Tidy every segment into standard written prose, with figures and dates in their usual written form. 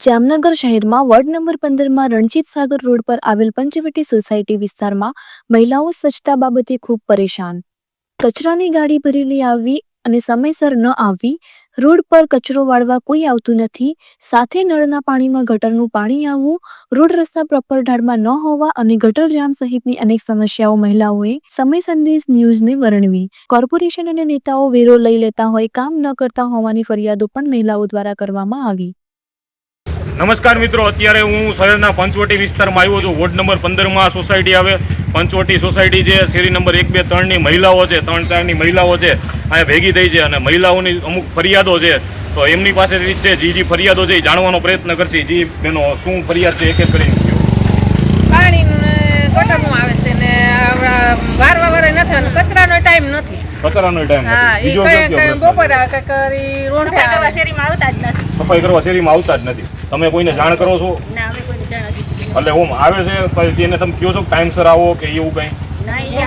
જામનગર શહેરમાં ward number 15માં Ranjit Sagar road પર આવેલ પંચવટી સોસાયટી વિસ્તારમાં મહિલાઓ સ્વચ્છતા બાબતે ખૂબ પરેશાન. કચરાની ગાડી ભરેલી આવી અને સમયસર ન આવવી, રોડ પર કચરો વાળવા કોઈ આવતું નથી, સાથે નળના પાણીમાં ગટરનું પાણી આવવું, રોડ રસ્તા પ્રોપર ઢાળમાં ન હોવા અને ગટર જામ સહિતની અનેક સમસ્યાઓ મહિલાઓએ સમય સંદેશ ન્યૂઝને વર્ણવી. કોર્પોરેશન અને નેતાઓ વેરો લઈ લેતા હોય, કામ ન કરતા હોવાની ફરિયાદો પણ મહિલાઓ દ્વારા કરવામાં આવી. નમસ્કાર મિત્રો, અત્યારે હું શહેરના પંચવટી વિસ્તારમાં આવ્યો છું. વોર્ડ નંબર 15માં સોસાયટી આવે. પંચવટી સોસાયટી છે, શેરી નંબર 1, 2, 3ની મહિલાઓ છે, 3, 4ની મહિલાઓ છે, અહીંયા ભેગી થઈ છે અને મહિલાઓની અમુક ફરિયાદો છે. તો એમની પાસેથી છે જે ફરિયાદો છે એ જાણવાનો પ્રયત્ન કરશે. જી બેનો, શું ફરિયાદ છે એક એક કરીને પાણી ગટરનું આવે છે ને વારવા વારે નથી અને કચરાનો ટાઈમ નથી. કચરાનો ટાઈમ બીજો બપોરે આવે કે રોડ કરવા શેરીમાં આવતા જ નથી. સફાઈ કરવા શેરીમાં આવતા જ નથી. તમે કોઈને જાણ કરો છો? ના, અમે કોઈને જાણ નથી. એટલે ઓમ આવે છે એને તમે કહો છો ટાઈમસર આવો કે એવું કંઈ?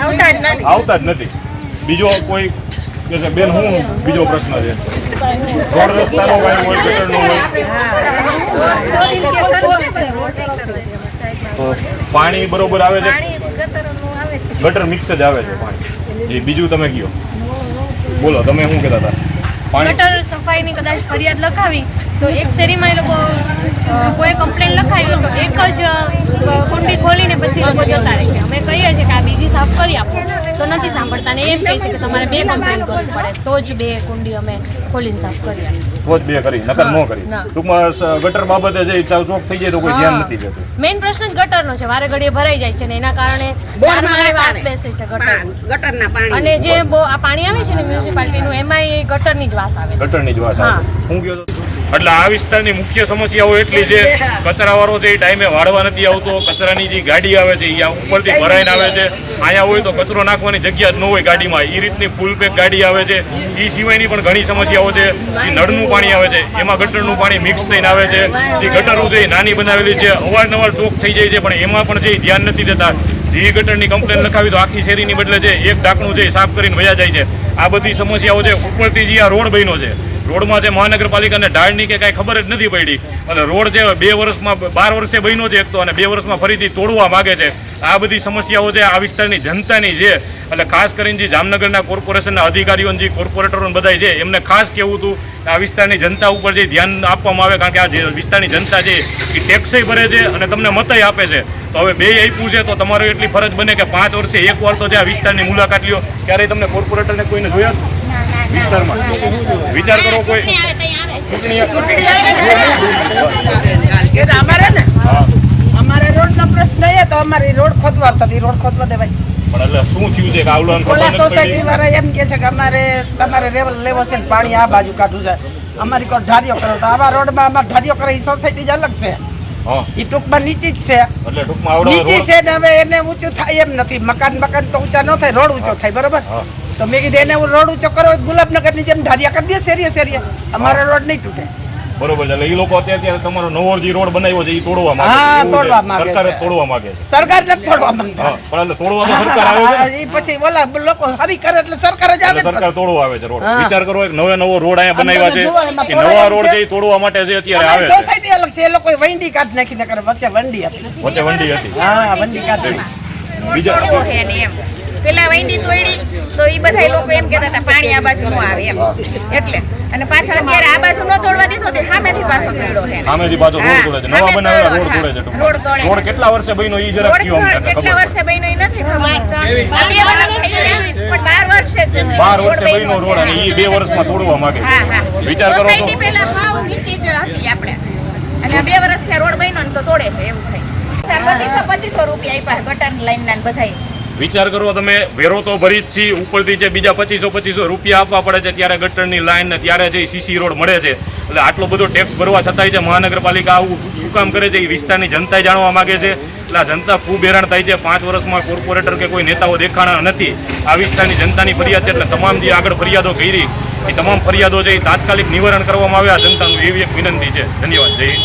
આવતા જ નથી. આવતા જ નથી. બીજો કોઈ કે છે બેન, હું બીજો પ્રશ્ન છે રોડ રસ્તાનો કાંઈ હોય, ગટરનો હોય તો પાણી બરોબર આવે છે? ગટર મિક્સ જ આવે છે પાણી. એ બીજું તમે કયો, બોલો તમે શું કહેતા હતા? ગટર સફાઈની કદાચ ફરિયાદ લખાવી તો એક શેરીમાં એ લોકો કોઈ કમ્પ્લેન લખાવી તો એક જ કુંડી ખોલીને પછી લોકો જતા રહે છે. અમે કહીએ છીએ કે આ બીજી સાફ કરી આપો તો નથી સાંભળતા ને એમ કહે છે કે તમારે 2 કમ્પ્લેન કરવી પડે તો જ 2 કુંડી અમે ખોલીને સાફ કરી આપીએ. તો જ 2 કરી, નકર ન કરી. ટૂંકમાં ગટર બાબતે જે ચોક થઈ જાય તો કોઈ ધ્યાન નથી દેતું. મેઇન પ્રશ્ન ગટરનો છે, વારે ઘડીએ ભરાઈ જાય છે ને એના કારણે વાસ બેસે છે ગટરના પાણી. અને જે આ પાણી આવે છે ને મ્યુનિસિપાલિટીનું એમાં ગટરની જ વાસ આવે છે. ગટરની જ વાસ આવે. હું કહ્યો એટલે આ વિસ્તારની મુખ્ય સમસ્યાઓ એટલી છે, કચરાવાળો છે એ ટાઈમે વાળવા નથી આવતો, કચરાની જે ગાડી આવે છે એ ઉપરથી ભરાઈને આવે છે, અહીંયા હોય તો કચરો નાખવાની જગ્યા જ ન હોય ગાડીમાં, એ રીતની ફૂલ પેક ગાડી આવે છે. એ સિવાયની પણ ઘણી સમસ્યાઓ છે. જે નળનું પાણી આવે છે એમાં ગટરનું પાણી મિક્સ થઈને આવે છે. જે ગટરો છે એ નાની બનાવેલી છે, અવારનવાર ચોક થઈ જાય છે, પણ એમાં પણ જે ધ્યાન નથી દેતા. જે ગટરની કમ્પ્લેન લખાવી તો આખી શેરીની બદલે છે એક ડાકણું છે સાફ કરીને વયા જાય છે. આ બધી સમસ્યાઓ છે. ઉપરથી જે આ રોડ બન્યો છે, રોડમાં છે મહાનગરપાલિકાને ઢાળની કે કાંઈ ખબર જ નથી પડી અને રોડ છે 2 વર્ષમાં 12 વર્ષે બન્યો છે એક તો, અને 2 વર્ષમાં ફરીથી તોડવા માગે છે. આ બધી સમસ્યાઓ છે આ વિસ્તારની જનતાની છે. એટલે ખાસ કરીને જે જામનગરના કોર્પોરેશનના અધિકારીઓ, જે કોર્પોરેટરો બધા છે એમને ખાસ કહેવું હતું કે આ વિસ્તારની જનતા ઉપર જે ધ્યાન આપવામાં આવે, કારણ કે આ જે વિસ્તારની જનતા છે એ ટેક્સય ભરે છે અને તમને મતય આપે છે. તો હવે 2 આપ્યું છે તો તમારો એટલી ફરજ બને કે 5 વર્ષે એકવાર તો જે આ વિસ્તારની મુલાકાત લ્યો. ક્યારેય તમને કોર્પોરેટરને કોઈને જોયા વિસ્તારમાં? વિચાર કરો, કોઈ અમારે રોડનો પ્રશ્ન એ તો અમારી રોડ ખોદવા થતી, રોડ ખોદવા દેવાય. પણ એટલે શું થયું છે કે આવલાન સોસાયટી વાળા એમ કે છે કે તમારે લેવો છે પાણી આ બાજુ કાઢવું છે, અમારી કોઈ ઢારીઓ કરો તો આવા રોડમાં અમારે ઢારીઓ કરે એ સોસાયટી જ અલગ છે. એ ટૂંકમાં નીચી જ છે, એટલે ટૂંકમાં નીચી છે ને હવે એને ઊંચું થાય એમ નથી. મકાન તો ઊંચા ન થાય, રોડ ઊંચો થાય, બરોબર? તો મેં કીધું એને રોડ ઊંચો કરો, ગુલાબનગર ની જેમ ઢારિયા કરી દે શેરીએ, અમારો રોડ નહીં તૂટે. બરોબર છે. એટલે એ લોકો અત્યારે તમારો નવો જે રોડ બનાવ્યો છે એ તોડવા માંગે છે. હા, તોડવા માંગે છે. સરકારે તોડવા માંગે છે. સરકાર નથી તોડવા માંગતા. પણ એટલે તોડવા તો સરકાર આવે છે. એ પછી ઓલા લોકો હરી કરે એટલે સરકાર જ આવે. સરકાર તોડવા આવે છે રોડ. વિચાર કરો, એક નવો રોડ અહીંયા બનાવ્યા છે, એ નવા રોડ છે એ તોડવા માટે છે અત્યારે આવે છે. સોસાયટી અલગ છે, એ લોકો વંડી કાઢ નાખીને કરે, વચ્ચે વંડી હતી. વચ્ચે વંડી હતી. હા, વંડી કાઢી. બીજા પેલા વૈંડી તોડી તો એ બધા લોકો એમ કહેતા હતા પાણી આ બાજુ ન આવે એમ, એટલે અને પાછળ અત્યારે આ બાજુ ન તોડવા દીધો તે સામેથી પાછો તોડ્યો છે. સામેથી પાછો રોડ તોડે છે. નવા બનાવેલા રોડ તોડે છે. રોડ તોડે. રોડ કેટલા વર્ષે બન્યો ઈ જરા કયો અમને કેટલા વર્ષે બન્યો એ નથી ખબર. 2 વર્ષ થઈ ગયા પણ 12 વર્ષે 12 વર્ષે બન્યો રોડ અને ઈ 2 વર્ષમાં તોડવા માંગે. હા હા. વિચાર કરો તો સોસાયટી પહેલા ભાવ નીચી જ હતી આપણે, અને 2 વર્ષથી રોડ બન્યો ને તો તોડે છે એવું થઈ. 2500 રૂપિયા આપ્યા ગટર લાઈન ના બધાય. વિચાર કરો તમે, વેરો તો ભરી જ છીએ, ઉપરથી જે બીજા 2500 રૂપિયા આપવા પડે છે ત્યારે ગટરની લાઈન ને ત્યારે જે સીસી રોડ મળે છે. એટલે આટલો બધો ટેક્સ ભરવા છતાંય છે મહાનગરપાલિકા આવું શું કામ કરે છે એ વિસ્તારની જનતા જાણવા માંગે છે. એટલે આ જનતા ખૂબ હેરાન થાય છે. 5 વર્ષમાં કોર્પોરેટર કે કોઈ નેતાઓ દેખાણા નથી. આ વિસ્તારની જનતાની ફરિયાદ છે. એટલે તમામ જે આગળ ફરિયાદો કરી એ તમામ ફરિયાદો છે એ તાત્કાલિક નિવારણ કરવામાં આવે આ જનતાનું, એવી એક વિનંતી છે. ધન્યવાદ. જય હિન્દ.